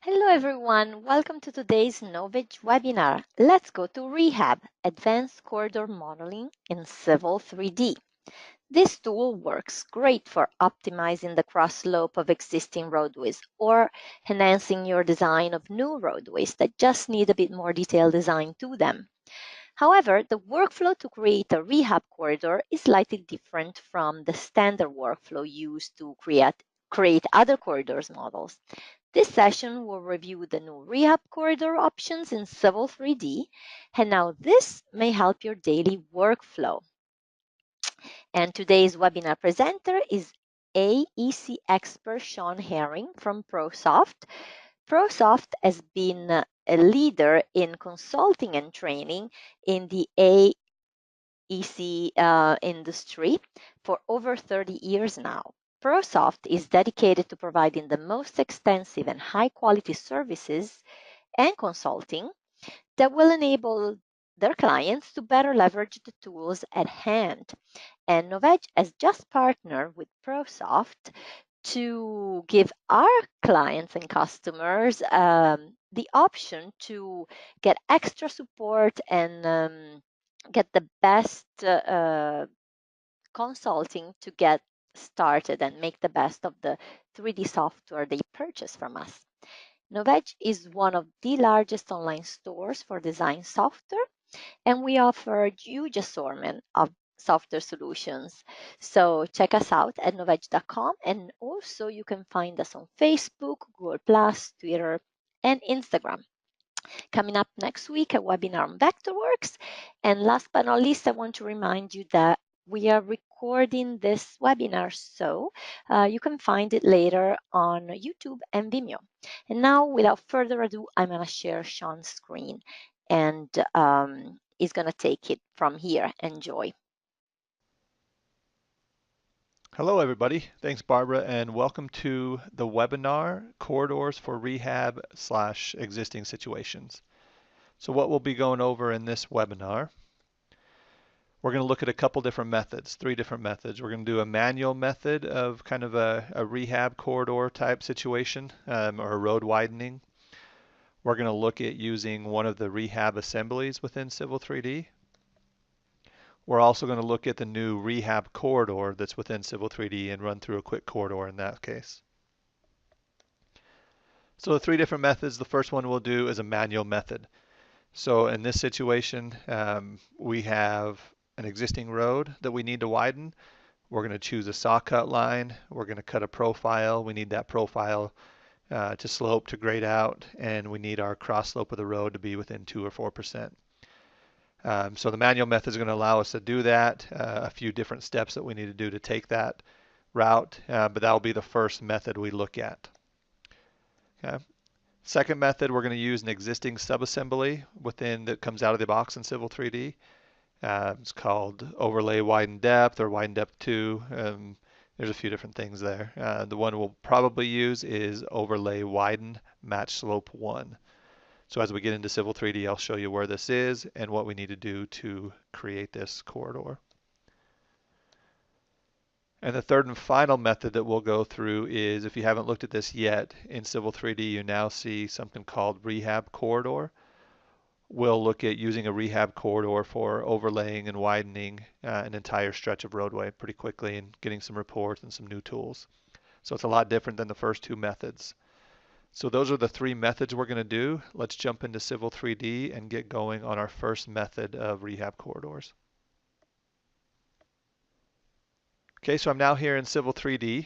Hello everyone, welcome to today's Novedge webinar. Let's go to Rehab, Advanced Corridor Modeling in Civil 3D. This tool works great for optimizing the cross slope of existing roadways or enhancing your design of new roadways that just need a bit more detailed design to them. However, the workflow to create a rehab corridor is slightly different from the standard workflow used to create other corridors models. This session will review the new Rehab Corridor options in Civil 3D and how this may help your daily workflow. And today's webinar presenter is AEC expert Shawn Herring from ProSoft. ProSoft has been a leader in consulting and training in the AEC industry for over 30 years now. ProSoft is dedicated to providing the most extensive and high quality services and consulting that will enable their clients to better leverage the tools at hand. And Novedge has just partnered with ProSoft to give our clients and customers the option to get extra support and get the best consulting to get started and make the best of the 3D software they purchase from us. Novedge is one of the largest online stores for design software, and we offer a huge assortment of software solutions. So check us out at novedge.com, and also you can find us on Facebook, Google+, Twitter, and Instagram. Coming up next week, a webinar on Vectorworks. And last but not least, I want to remind you that we are recording this webinar, so you can find it later on YouTube and Vimeo. And now, without further ado, I'm going to share Shawn's screen, and he's going to take it from here. Enjoy. Hello, everybody. Thanks, Barbara, and welcome to the webinar, Corridors for Rehab / Existing Situations. So what we'll be going over in this webinar, we're going to look at a couple different methods, 3 different methods. We're going to do a manual method of kind of a rehab corridor type situation or a road widening. We're going to look at using one of the rehab assemblies within Civil 3D. We're also going to look at the new Rehab Corridor that's within Civil 3D and run through a quick corridor in that case. So the 3 different methods, the first one we'll do is a manual method. So in this situation, we have an existing road that we need to widen. We're going to choose a saw cut line. We're going to cut a profile. We need that profile to slope, to grade out, and we need our cross slope of the road to be within 2 or 4%. So the manual method is going to allow us to do that, a few different steps that we need to do to take that route, but that will be the first method we look at. Okay. Second method, we're going to use an existing subassembly that comes out of the box in Civil 3D. It's called overlay widen depth or widen depth 2. There's a few different things there. The one we'll probably use is overlay widen match slope 1. So as we get into Civil 3D, I'll show you where this is and what we need to do to create this corridor. And the third and final method that we'll go through is, if you haven't looked at this yet, in Civil 3D you now see something called Rehab Corridor. We'll look at using a rehab corridor for overlaying and widening an entire stretch of roadway pretty quickly and getting some reports and some new tools. So it's a lot different than the first 2 methods. So those are the 3 methods we're going to do. Let's jump into Civil 3D and get going on our first method of rehab corridors. Okay, so I'm now here in Civil 3D.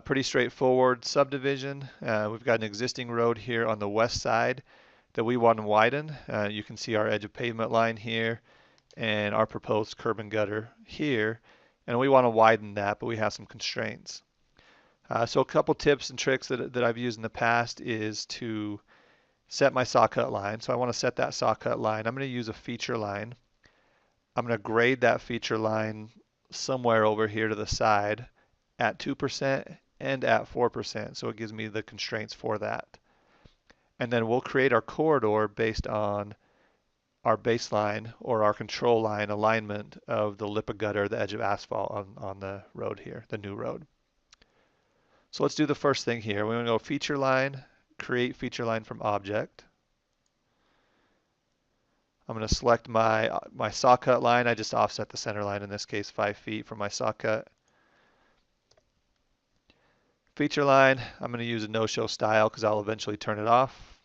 Pretty straightforward subdivision. We've got an existing road here on the west side that we want to widen. You can see our edge of pavement line here and our proposed curb and gutter here. And we want to widen that, but we have some constraints. So a couple tips and tricks that I've used in the past is to set my saw cut line. So I want to set that saw cut line. I'm going to use a feature line. I'm going to grade that feature line somewhere over here to the side at 2% and at 4%. So it gives me the constraints for that. And then we'll create our corridor based on our baseline or our control line alignment of the lip of gutter, the edge of asphalt on the road here, the new road. So let's do the first thing here. We're going to go feature line, create feature line from object. I'm going to select my saw cut line. I just offset the center line, in this case 5 feet from my saw cut. Feature line, I'm going to use a no-show style because I'll eventually turn it off.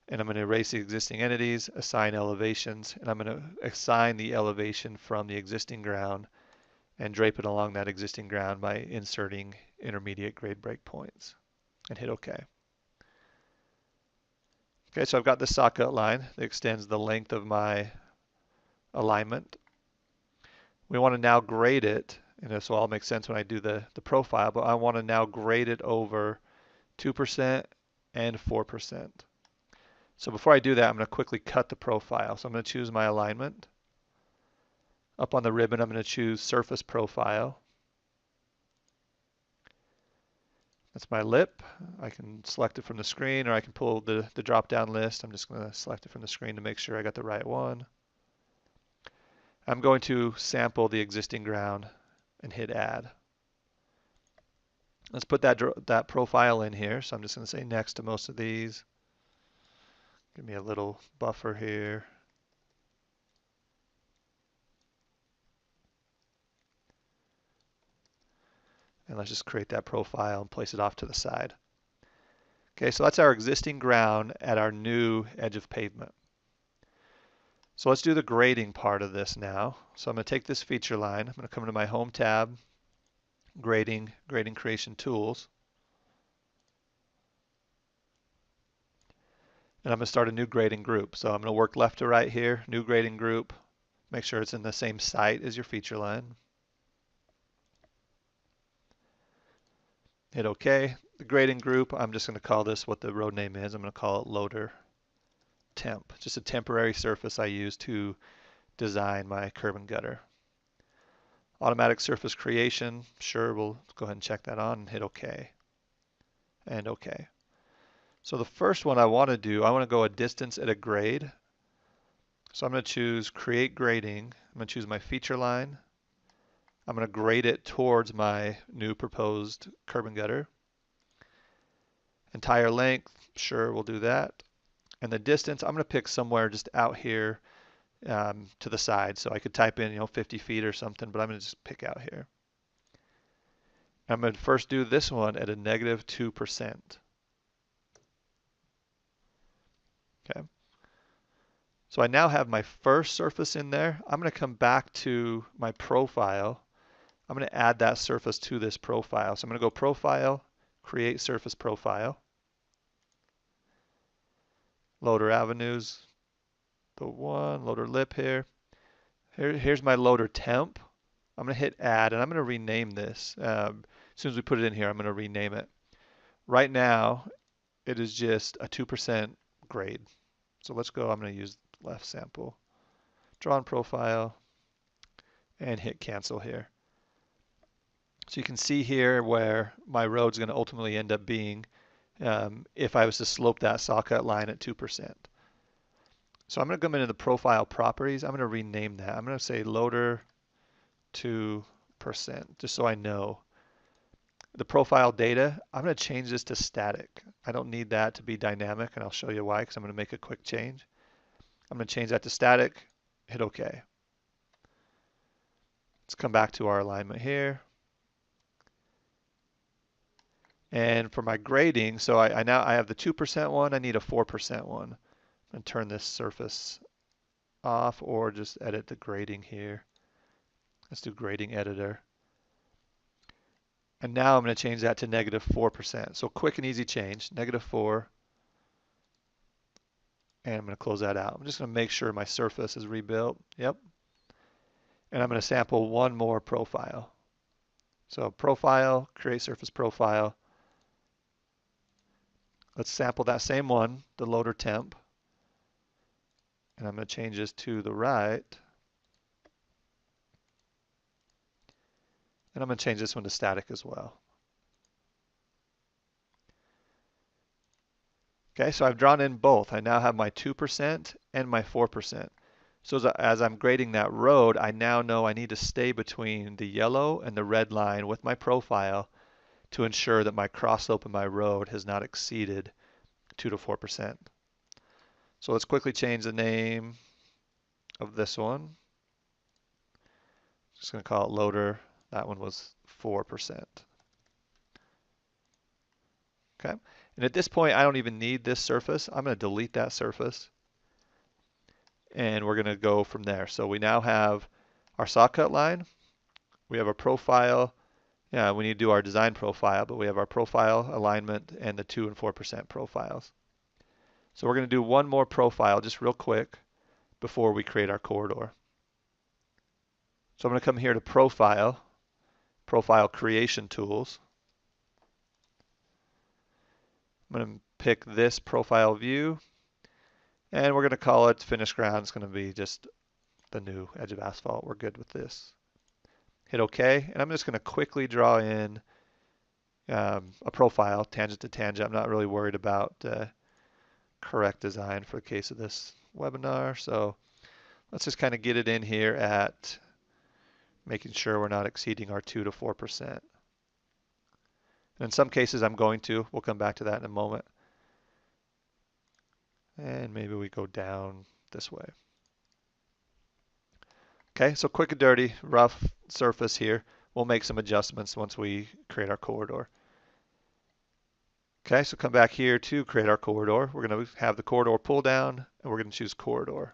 And I'm going to erase the existing entities, assign elevations, and I'm going to assign the elevation from the existing ground and drape it along that existing ground by inserting intermediate grade breakpoints and hit OK. Okay, so I've got this saw cut line that extends the length of my alignment. We want to now grade it, and this will all make sense when I do the profile, but I want to now grade it over 2% and 4%. So before I do that, I'm going to quickly cut the profile. So I'm going to choose my alignment. Up on the ribbon, I'm going to choose Surface Profile. That's my lip. I can select it from the screen, or I can pull the drop-down list. I'm just going to select it from the screen to make sure I got the right one. I'm going to sample the existing ground and hit Add. Let's put that profile in here. So I'm just going to say next to most of these. Give me a little buffer here. And let's just create that profile and place it off to the side. Okay, so that's our existing ground at our new edge of pavement. So let's do the grading part of this now. So I'm going to take this feature line. I'm going to come to my Home tab, Grading Creation Tools. And I'm going to start a new grading group. So I'm going to work left to right here, new grading group. Make sure it's in the same site as your feature line. Hit OK. The grading group, I'm just going to call this what the road name is. I'm going to call it Loader Temp. Just a temporary surface I use to design my curb and gutter. Automatic surface creation, sure, we'll go ahead and check that on and hit OK. And OK. So the first one I want to do, I want to go a distance at a grade. So I'm going to choose Create Grading. I'm going to choose my feature line. I'm going to grade it towards my new proposed curb and gutter. Entire length, sure, we'll do that. And the distance, I'm going to pick somewhere just out here to the side. So I could type in, 50 feet or something, but I'm going to just pick out here. I'm going to first do this one at a negative 2%. Okay. So I now have my first surface in there. I'm going to come back to my profile. I'm going to add that surface to this profile. So I'm going to go Profile, Create Surface Profile. Loader Avenues, the one, Loader Lip here. Here's my Loader Temp. I'm going to hit Add, and I'm going to rename this. As soon as we put it in here, I'm going to rename it. Right now, it is just a 2% grade. So let's go, I'm going to use left sample. Draw on Profile, and hit Cancel here. So you can see here where my road's going to ultimately end up being if I was to slope that saw cut line at 2%. So I'm going to come into the profile properties. I'm going to rename that. I'm going to say loader 2%, just so I know. The profile data, I'm going to change this to static. I don't need that to be dynamic, and I'll show you why, because I'm going to make a quick change. I'm going to change that to static, hit OK. Let's come back to our alignment here. And for my grading, so I now have the 2% one, I need a 4% one. And turn this surface off, or just edit the grading here. Let's do grading editor. And now I'm going to change that to negative 4%. So quick and easy change, negative 4. And I'm going to close that out. I'm just going to make sure my surface is rebuilt. Yep. And I'm going to sample one more profile. So Profile, Create Surface Profile. Let's sample that same one, the Loader Temp. And I'm going to change this to the right. And I'm going to change this one to static as well. Okay, so I've drawn in both. I now have my 2% and my 4%. So as I'm grading that road, I now know I need to stay between the yellow and the red line with my profile to ensure that my cross slope in my road has not exceeded 2 to 4%. So let's quickly change the name of this one. Just going to call it loader. That one was 4%. Okay. And at this point, I don't even need this surface. I'm going to delete that surface. And we're going to go from there. So we now have our saw cut line. We have a profile. Yeah, we need to do our design profile, but we have our profile, alignment, and the 2 and 4% profiles. So we're going to do one more profile just real quick before we create our corridor. So I'm going to come here to profile, profile creation tools. I'm going to pick this profile view, and we're going to call it finished ground. It's going to be just the new edge of asphalt. We're good with this. Hit OK, and I'm just going to quickly draw in a profile, tangent to tangent. I'm not really worried about correct design for the case of this webinar. So let's just kind of get it in here at making sure we're not exceeding our 2 to 4%. And in some cases I'm going to. We'll come back to that in a moment. And maybe we go down this way. Okay, so quick and dirty, rough surface here. We'll make some adjustments once we create our corridor. Okay, so come back here to create our corridor. We're going to have the corridor pull down, and we're going to choose corridor.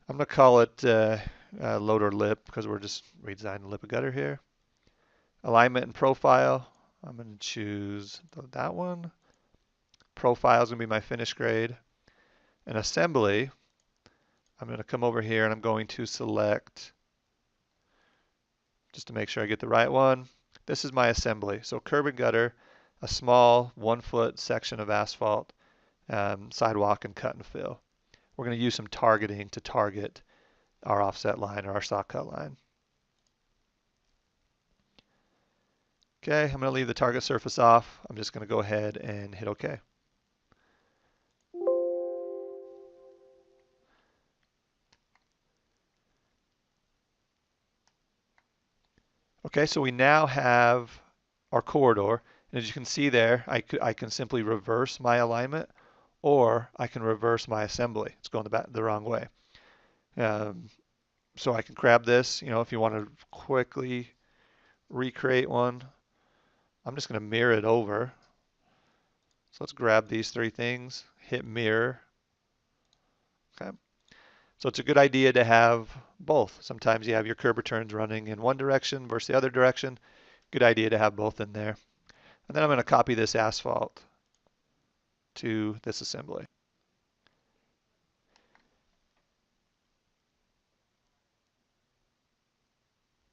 I'm going to call it loader lip because we're just redesigning the lip of gutter here. Alignment and profile, I'm going to choose that one. Profile is going to be my finish grade. And assembly, I'm going to come over here and I'm going to select, just to make sure I get the right one, this is my assembly. So curb and gutter, a small 1 foot section of asphalt, sidewalk, and cut and fill. We're going to use some targeting to target our offset line or our saw cut line. Okay, I'm going to leave the target surface off. I'm just going to go ahead and hit OK. Okay, so we now have our corridor. And as you can see there, I can simply reverse my alignment, or I can reverse my assembly. It's going the wrong way. So I can grab this, if you want to quickly recreate one. I'm just going to mirror it over. So let's grab these three things, hit mirror. Okay. So it's a good idea to have both. Sometimes you have your curb returns running in one direction versus the other direction. Good idea to have both in there. And then I'm going to copy this asphalt to this assembly.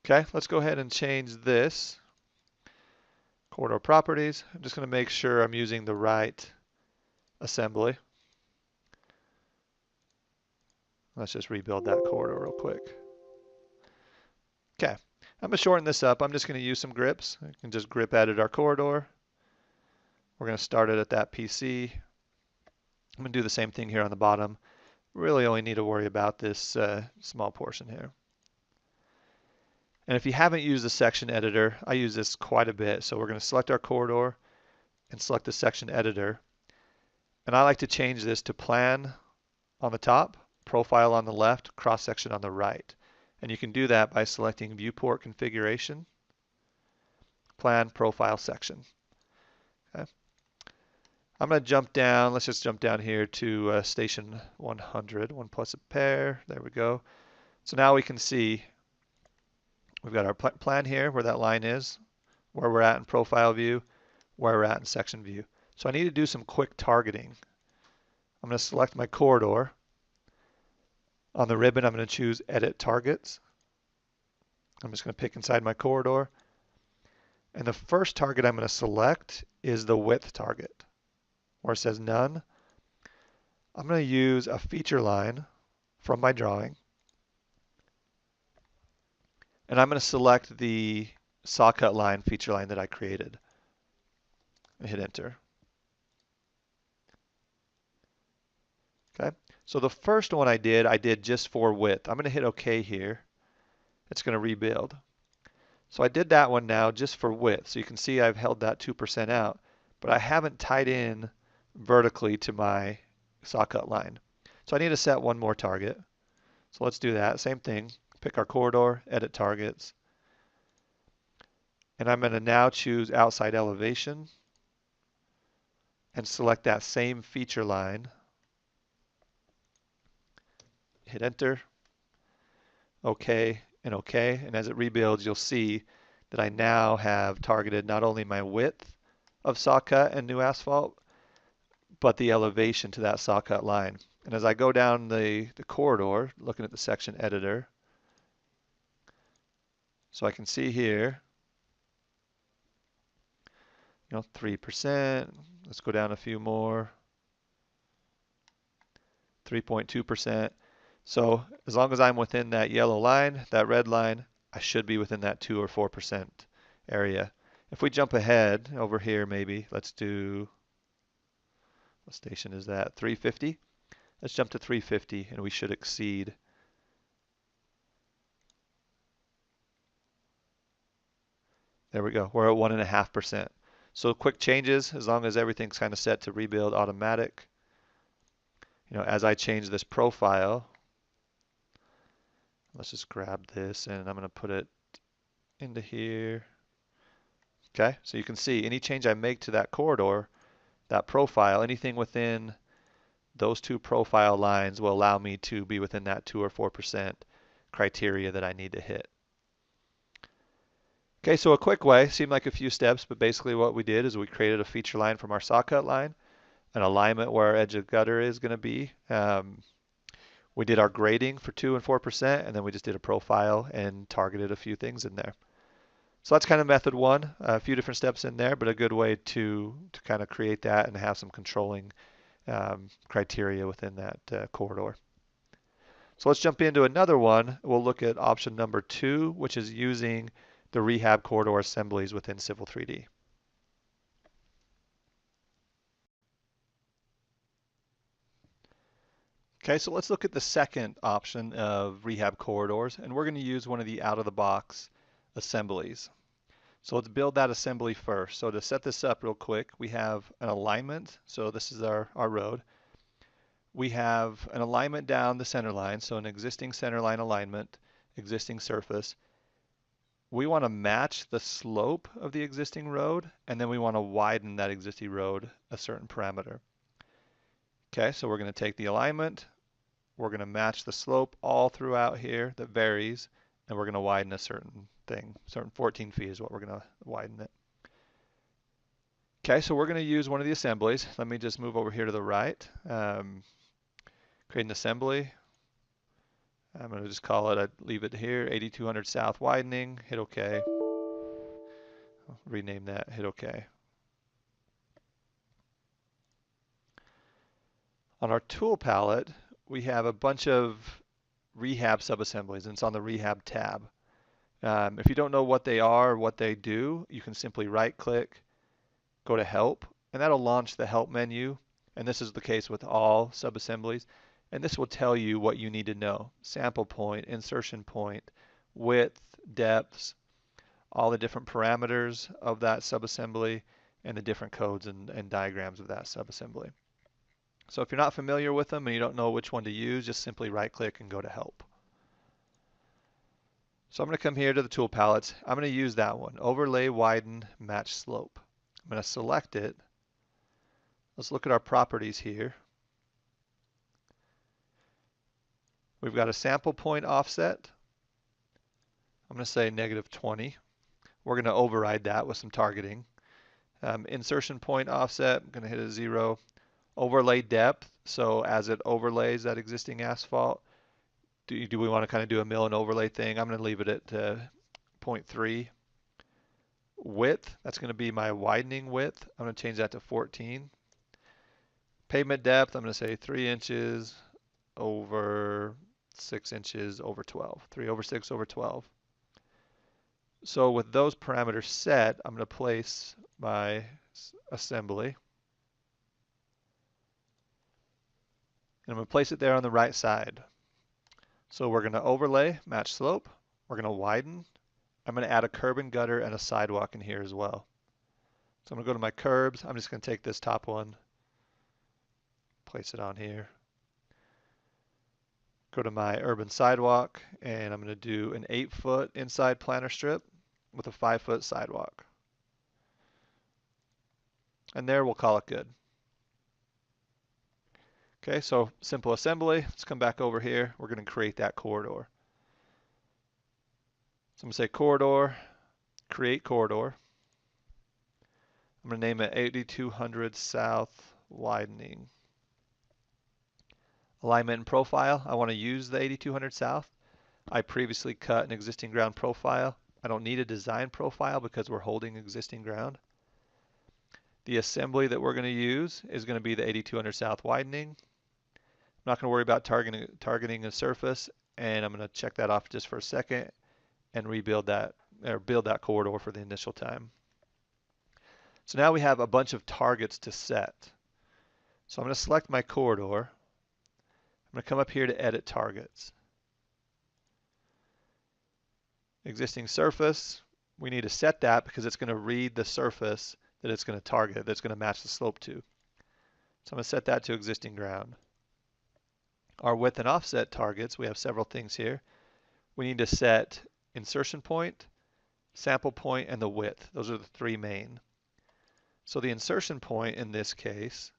Okay, let's go ahead and change this. Corridor properties. I'm just going to make sure I'm using the right assembly. Let's just rebuild that corridor real quick. Okay, I'm going to shorten this up. I'm just going to use some grips. I can just grip edit our corridor. We're going to start it at that PC. I'm going to do the same thing here on the bottom. Really only need to worry about this small portion here. And if you haven't used the section editor, I use this quite a bit. So we're going to select our corridor and select the section editor. And I like to change this to plan on the top, profile on the left, cross section on the right. And you can do that by selecting viewport configuration, plan, profile, section. Okay. I'm going to jump down. Let's just jump down here to station 100, 1 plus a pair. There we go. So now we can see we've got our plan here where that line is, where we're at in profile view, where we're at in section view. So I need to do some quick targeting. I'm going to select my corridor. On the ribbon, I'm going to choose Edit Targets. I'm just going to pick inside my corridor. And the first target I'm going to select is the width target, where it says None. I'm going to use a feature line from my drawing. And I'm going to select the saw cut line feature line that I created. And hit Enter. Okay, so the first one I did just for width. I'm going to hit OK here. It's going to rebuild. So I did that one now just for width. So you can see I've held that 2% out, but I haven't tied in vertically to my saw cut line. So I need to set one more target. So let's do that. Same thing. Pick our corridor, edit targets. And I'm going to now choose outside elevation and select that same feature line. Hit enter, OK, and OK. And as it rebuilds, you'll see that I now have targeted not only my width of saw cut and new asphalt, but the elevation to that saw cut line. And as I go down the corridor, looking at the section editor, so I can see here, 3%. Let's go down a few more. 3.2%. So as long as I'm within that yellow line, that red line, I should be within that 2 or 4% area. If we jump ahead over here, maybe let's do, what station is that? 350. Let's jump to 350 and we should exceed. There we go. We're at 1.5%. So quick changes, as long as everything's kind of set to rebuild automatic. As I change this profile, let's just grab this and I'm going to put it into here. Okay, so you can see any change I make to that corridor, that profile, anything within those two profile lines will allow me to be within that 2 or 4% criteria that I need to hit. Okay, so a quick way, seemed like a few steps, but basically what we did is we created a feature line from our saw cut line, an alignment where our edge of gutter is going to be. We did our grading for 2 and 4%, and then we just did a profile and targeted a few things in there. So that's kind of method one, a few different steps in there, but a good way to kind of create that and have some controlling criteria within that corridor. So let's jump into another one. We'll look at option number 2, which is using the Rehab Corridor assemblies within Civil 3D. Okay, so let's look at the second option of Rehab Corridors, and we're going to use one of the out-of-the-box assemblies. So let's build that assembly first. So to set this up real quick, we have an alignment. So this is our road. We have an alignment down the center line, so an existing center line alignment, existing surface. We want to match the slope of the existing road, and then we want to widen that existing road a certain parameter. Okay, so we're going to take the alignment, we're going to match the slope all throughout here that varies, and we're going to widen a certain thing. Certain 14 feet is what we're going to widen it. Okay, so we're going to use one of the assemblies. Let me just move over here to the right. Create an assembly. I'm going to just call it, I'd leave it here, 8200 south widening, hit OK. I'll rename that, hit OK. On our tool palette, we have a bunch of rehab subassemblies, and it's on the rehab tab. If you don't know what they are or what they do, you can simply right click, go to help, and that'll launch the help menu. And this is the case with all subassemblies. And this will tell you what you need to know. Sample point, insertion point, width, depths, all the different parameters of that subassembly, and the different codes and diagrams of that subassembly. So if you're not familiar with them and you don't know which one to use, just simply right click and go to help. So I'm going to come here to the tool palettes. I'm going to use that one, overlay, widen, match slope. I'm going to select it. Let's look at our properties here. We've got a sample point offset. I'm going to say -20. We're going to override that with some targeting. Insertion point offset, I'm going to hit a 0. Overlay depth, so as it overlays that existing asphalt, do we want to kind of do a mill and overlay thing? I'm going to leave it at 0.3. Width, that's going to be my widening width. I'm going to change that to 14. Pavement depth, I'm going to say 3 inches over 6 inches over 12. 3 over 6 over 12. So with those parameters set, I'm going to place my assembly. And I'm going to place it there on the right side. So we're going to overlay, match slope. We're going to widen, I'm going to add a curb and gutter and a sidewalk in here as well. So I'm going to go to my curbs. I'm just going to take this top one, place it on here. Go to my urban sidewalk, and I'm going to do an 8-foot inside planter strip with a 5-foot sidewalk. And there we'll call it good. Okay, so simple assembly. Let's come back over here. We're going to create that corridor. So I'm going to say corridor, create corridor. I'm going to name it 8200 South widening. Alignment and profile. I want to use the 8200 South. I previously cut an existing ground profile. I don't need a design profile because we're holding existing ground. The assembly that we're going to use is going to be the 8200 South widening. I'm not going to worry about targeting a surface, and I'm going to check that off just for a second and rebuild that, or build that corridor for the initial time. So now we have a bunch of targets to set. So I'm going to select my corridor. I'm going to come up here to edit targets. Existing surface, we need to set that because it's going to read the surface that it's going to target, that's going to match the slope to. So I'm going to set that to existing ground. Our width and offset targets, we have several things here. We need to set insertion point, sample point, and the width. Those are the three main. So the insertion point in this case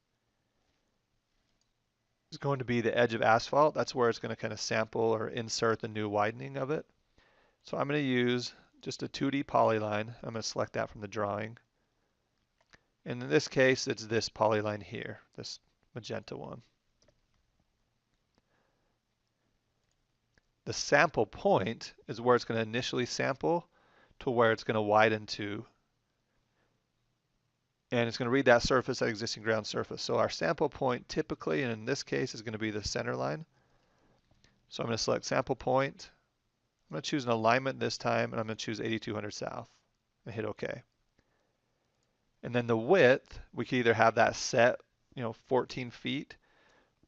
is going to be the edge of asphalt. That's where it's going to kind of sample or insert the new widening of it. So I'm going to use just a 2D polyline. I'm going to select that from the drawing. And in this case, it's this polyline here, this magenta one. The sample point is where it's going to initially sample to where it's going to widen to. And it's going to read that surface, that existing ground surface. So our sample point typically, and in this case, is going to be the center line. So I'm going to select sample point. I'm going to choose an alignment this time, and I'm going to choose 8200 South and hit OK. And then the width, we can either have that set, 14 feet,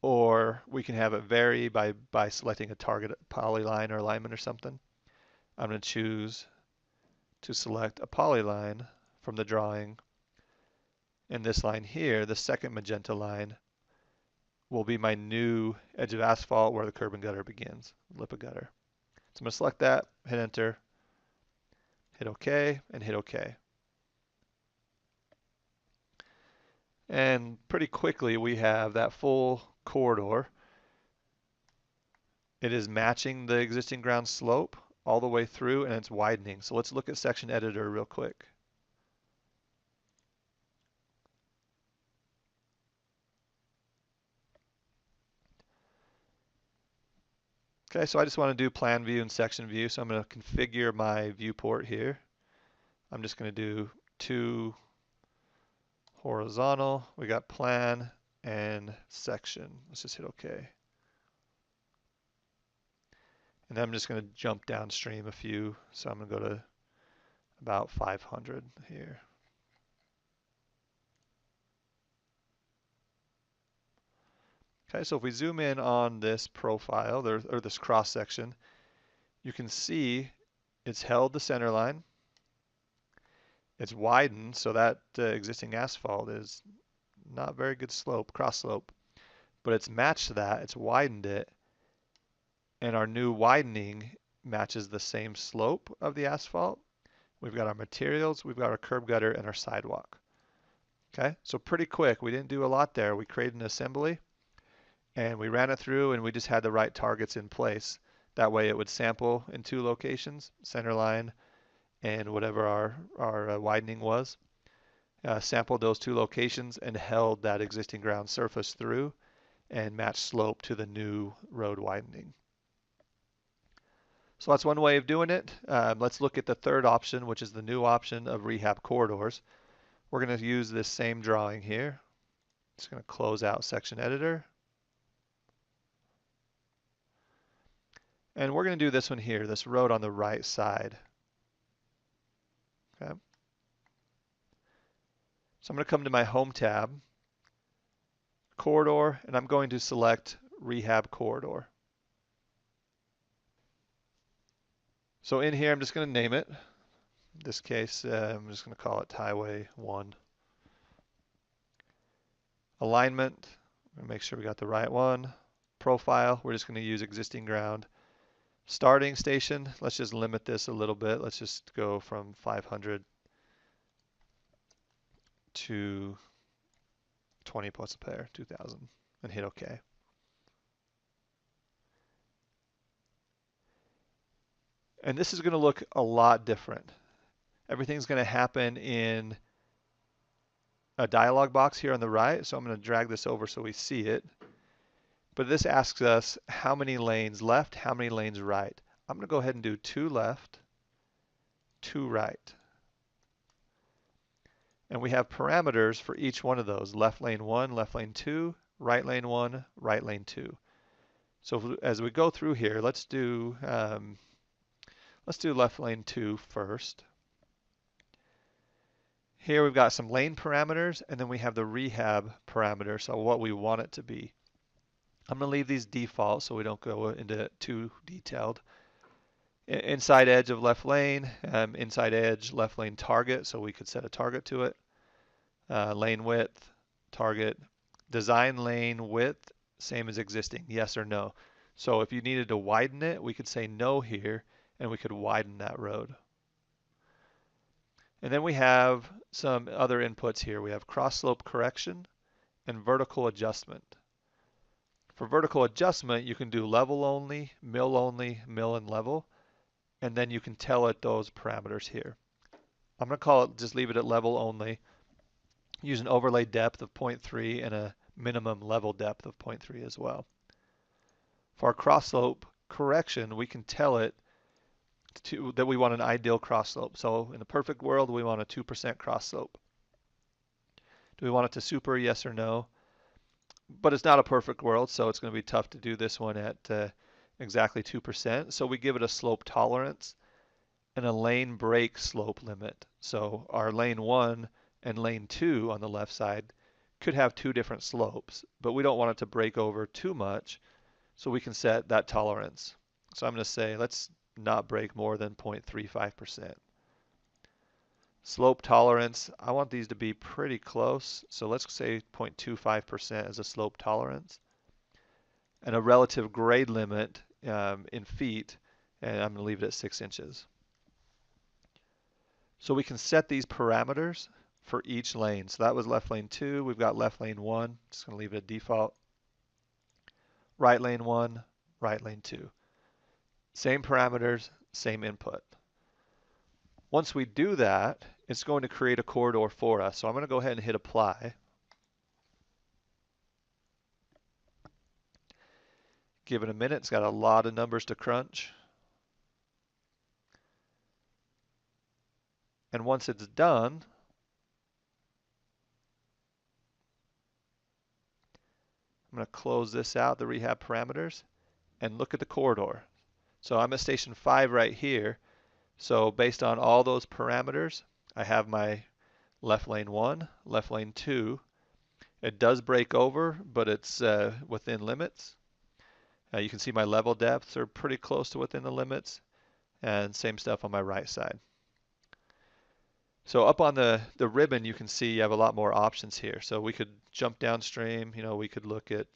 or we can have it vary by selecting a target polyline or alignment or something. I'm going to choose to select a polyline from the drawing. And this line here, the second magenta line, will be my new edge of asphalt where the curb and gutter begins, lip of gutter. So I'm going to select that, hit enter, hit OK, and hit OK. And pretty quickly we have that full corridor. It is matching the existing ground slope all the way through, and it's widening. So let's look at section editor real quick. Okay, so I just want to do plan view and section view, so I'm going to configure my viewport here. I'm just going to do 2 horizontal. We got plan and section. Let's just hit OK. And then I'm just going to jump downstream a few, so I'm going to go to about 500 here. Okay, so if we zoom in on this profile, or this cross section, you can see it's held the center line. It's widened, so that existing asphalt is not very good slope, cross slope, but it's matched that, it's widened it, and our new widening matches the same slope of the asphalt. We've got our materials, we've got our curb gutter, and our sidewalk. Okay, so pretty quick. We didn't do a lot there. We created an assembly, and we ran it through, and we just had the right targets in place. That way it would sample in 2 locations, center line and whatever our widening was. Sampled those 2 locations and held that existing ground surface through and matched slope to the new road widening. So that's one way of doing it. Let's look at the third option, which is the new option of rehab corridors. We're going to use this same drawing here. Just going to close out section editor. And we're going to do this one here, this road on the right side. Okay. So I'm going to come to my Home tab, Corridor, and I'm going to select Rehab Corridor. So in here, I'm just going to name it In this case, I'm just going to call it Highway 1. Alignment, make sure we got the right one. Profile, we're just going to use existing ground. Starting station, let's just limit this a little bit. Let's just go from 500 to 20 plus a pair, 2000, and hit OK. And this is going to look a lot different. Everything's going to happen in a dialog box here on the right. So I'm going to drag this over so we see it. But this asks us how many lanes left, how many lanes right. I'm going to go ahead and do 2 left, 2 right. And we have parameters for each one of those. Left lane 1, left lane 2, right lane 1, right lane 2. So as we go through here, let's do left lane 2 first. Here we've got some lane parameters, and then we have the rehab parameter, so what we want it to be. I'm going to leave these default so we don't go into too detailed. Inside edge of left lane, inside edge left lane target, so we could set a target to it. Lane width, target. Design lane width, same as existing, yes or no. So if you needed to widen it, we could say no here, and we could widen that road. And then we have some other inputs here. We have cross slope correction and vertical adjustment. For vertical adjustment, you can do level only, mill and level, and then you can tell it those parameters here. I'm going to call it, just leave it at level only. Use an overlay depth of 0.3 and a minimum level depth of 0.3 as well. For our cross slope correction, we can tell it that we want an ideal cross slope. So in the perfect world, we want a 2% cross slope. Do we want it to super, yes or no? But it's not a perfect world, so it's going to be tough to do this one at exactly 2%. So we give it a slope tolerance and a lane break slope limit. So our lane 1 and lane 2 on the left side could have 2 different slopes, but we don't want it to break over too much, so we can set that tolerance. So I'm going to say let's not break more than 0.35%. Slope tolerance, I want these to be pretty close, so let's say 0.25% as a slope tolerance. And a relative grade limit in feet, and I'm going to leave it at 6 inches. So we can set these parameters for each lane. So that was left lane 2, we've got left lane 1, just going to leave it at default. Right lane 1, right lane 2. Same parameters, same input. Once we do that, it's going to create a corridor for us. So I'm going to go ahead and hit apply. Give it a minute. It's got a lot of numbers to crunch. And once it's done, I'm going to close this out, the rehab parameters, and look at the corridor. So I'm at station 5 right here. So based on all those parameters, I have my left lane 1, left lane 2. It does break over, but it's within limits. You can see my level depths are pretty close to within the limits, and same stuff on my right side. So up on the ribbon, you can see you have a lot more options here. So we could jump downstream, we could look at,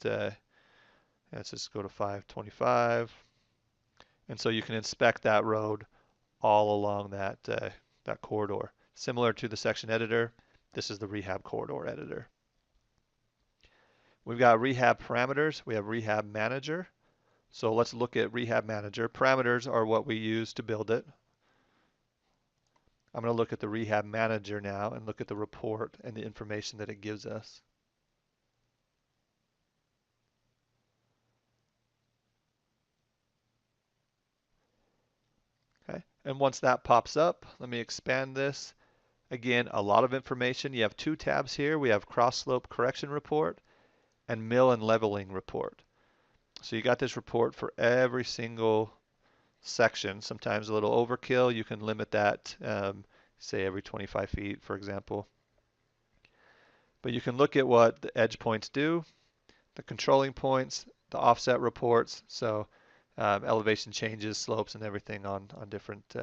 let's just go to 525. And so you can inspect that road all along that corridor. Similar to the section editor, this is the rehab corridor editor. We've got rehab parameters. We have rehab manager. So let's look at rehab manager. Parameters are what we use to build it. I'm going to look at the rehab manager now and look at the report and the information that it gives us. Okay, and once that pops up, let me expand this. Again, a lot of information. You have 2 tabs here. We have cross slope correction report and mill and leveling report. So you got this report for every single section. Sometimes a little overkill. You can limit that, say every 25 feet, for example. But you can look at what the edge points do, the controlling points, the offset reports, so elevation changes, slopes, and everything on different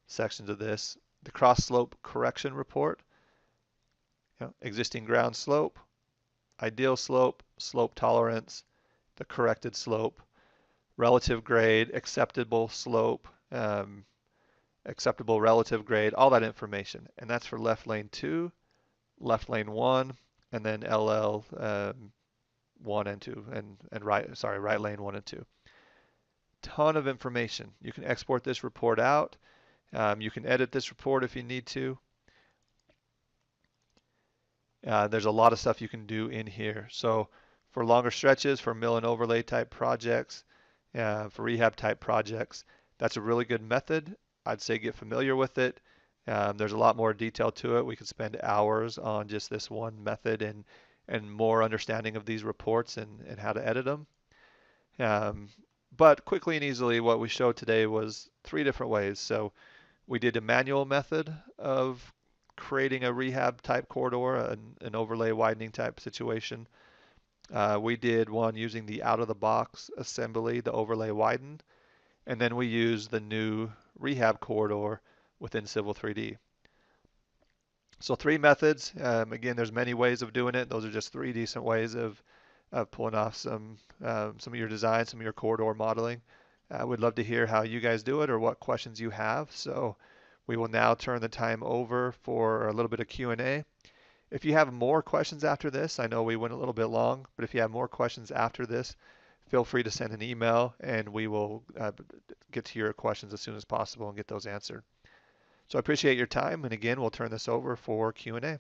sections of this. The cross slope correction report, existing ground slope, ideal slope, slope tolerance, the corrected slope, relative grade, acceptable slope, acceptable relative grade, all that information. And that's for left lane 2, left lane 1, and then LL 1 and 2, and right lane 1 and 2. Ton of information. You can export this report out. You can edit this report if you need to. There's a lot of stuff you can do in here. So for longer stretches, for mill and overlay type projects, for rehab type projects, that's a really good method. I'd say get familiar with it. There's a lot more detail to it. We could spend hours on just this one method and more understanding of these reports and how to edit them. But quickly and easily, what we showed today was 3 different ways. So we did a manual method of creating a rehab type corridor, an overlay widening type situation. We did one using the out of the box assembly, the overlay widened, and then we used the new rehab corridor within Civil 3D. So 3 methods. Again, there's many ways of doing it. Those are just 3 decent ways of pulling off some of your design, some of your corridor modeling. We'd love to hear how you guys do it or what questions you have. So we will now turn the time over for a little bit of Q&A. If you have more questions after this, I know we went a little bit long, but if you have more questions after this, feel free to send an email and we will get to your questions as soon as possible and get those answered. So I appreciate your time, and again, we'll turn this over for Q&A.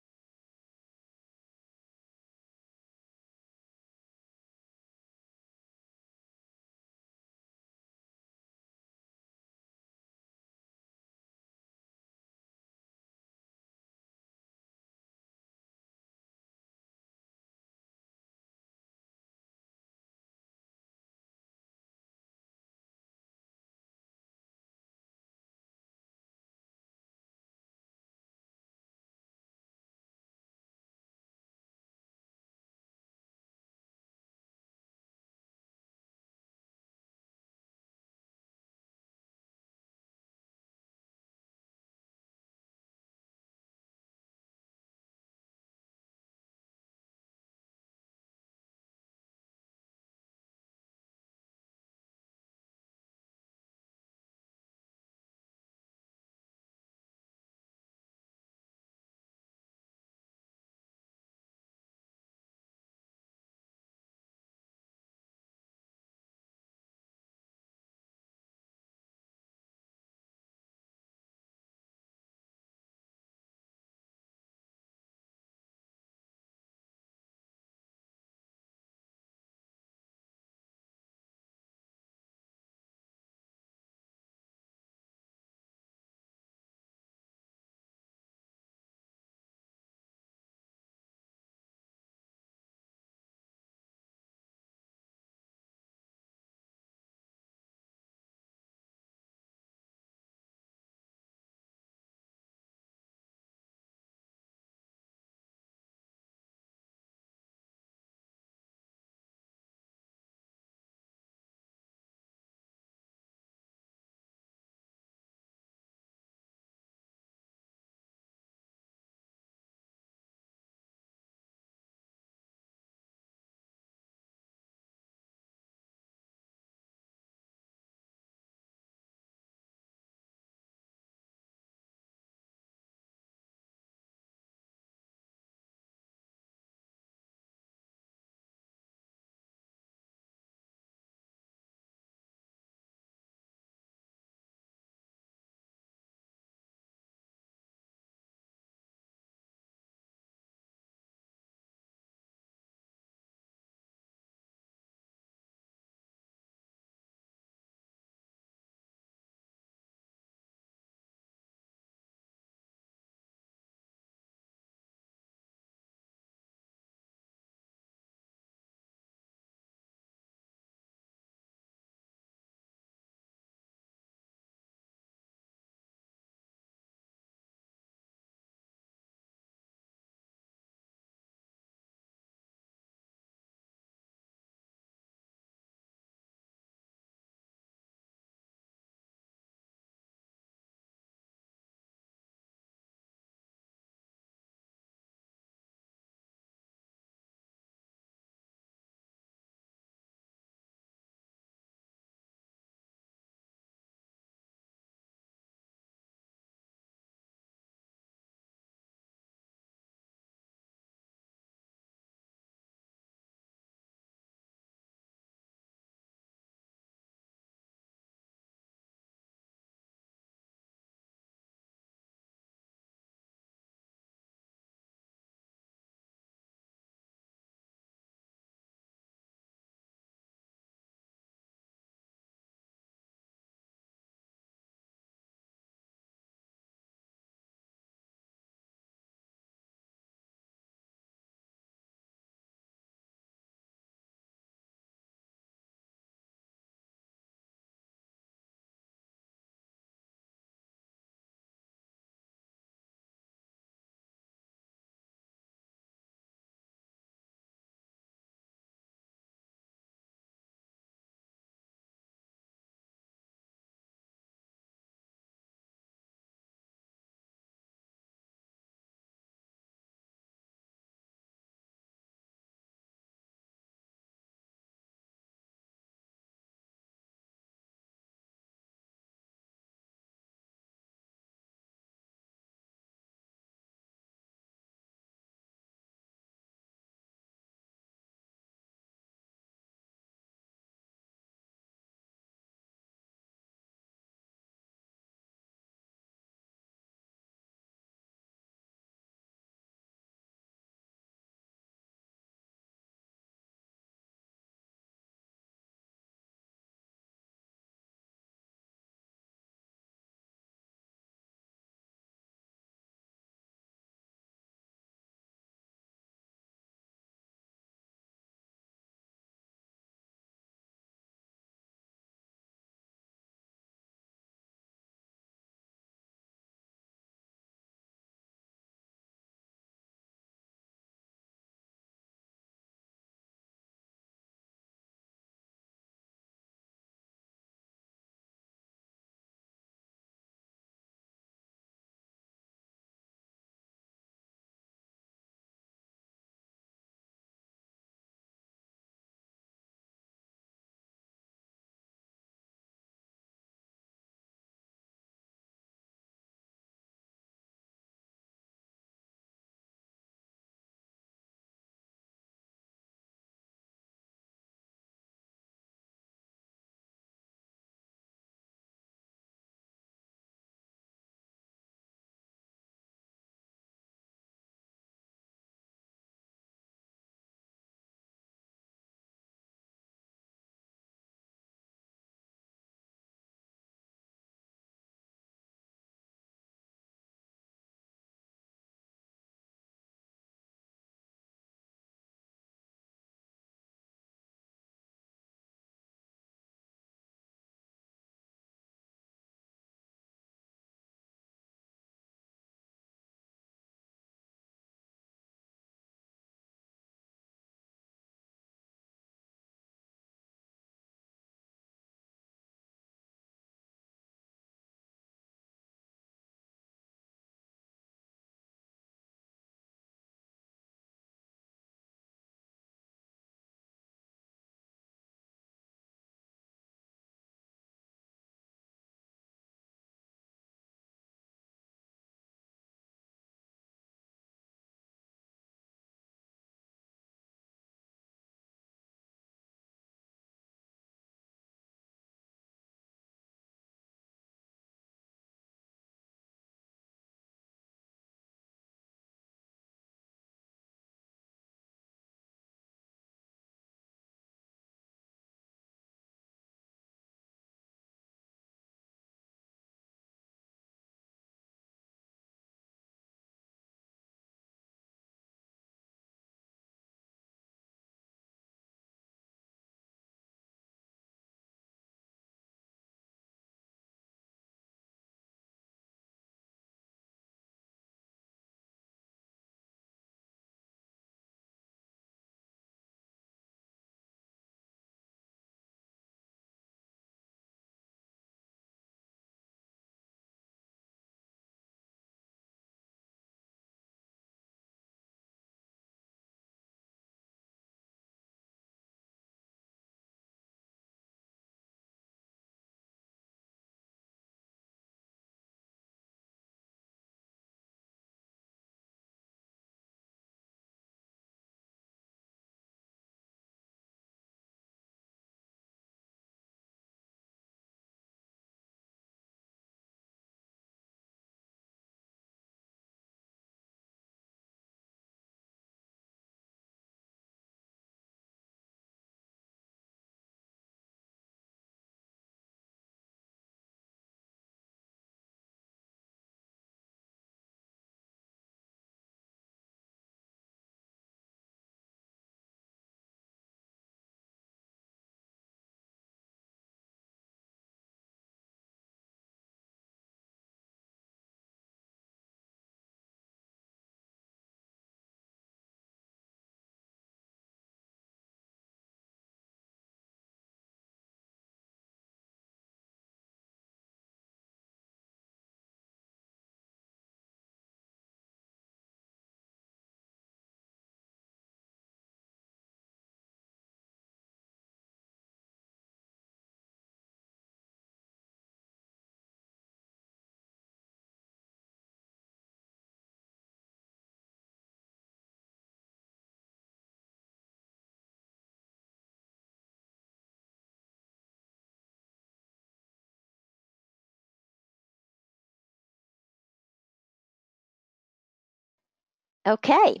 Okay.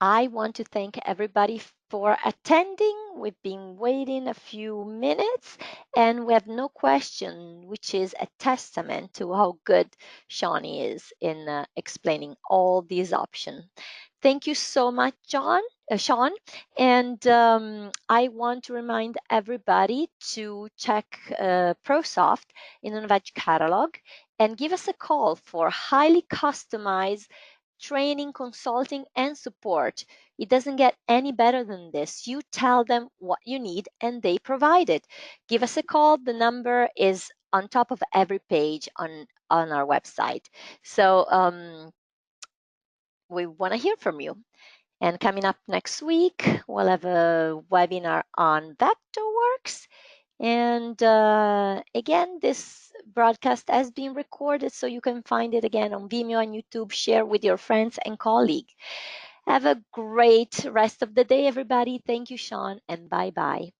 I want to thank everybody for attending. We've been waiting a few minutes and we have no question, which is a testament to how good Shawnee is in explaining all these options. Thank you so much, Shawn. And I want to remind everybody to check ProSoft in the Novedge catalog and give us a call for highly customized training, consulting, and support. It doesn't get any better than this. You tell them what you need and they provide it. Give us a call. The number is on top of every page on our website. So we want to hear from you. And coming up next week, we'll have a webinar on Vectorworks. And again, this broadcast has been recorded, so you can find it again on Vimeo and YouTube. Share with your friends and colleagues. Have a great rest of the day, everybody. Thank you, Shawn, and bye bye.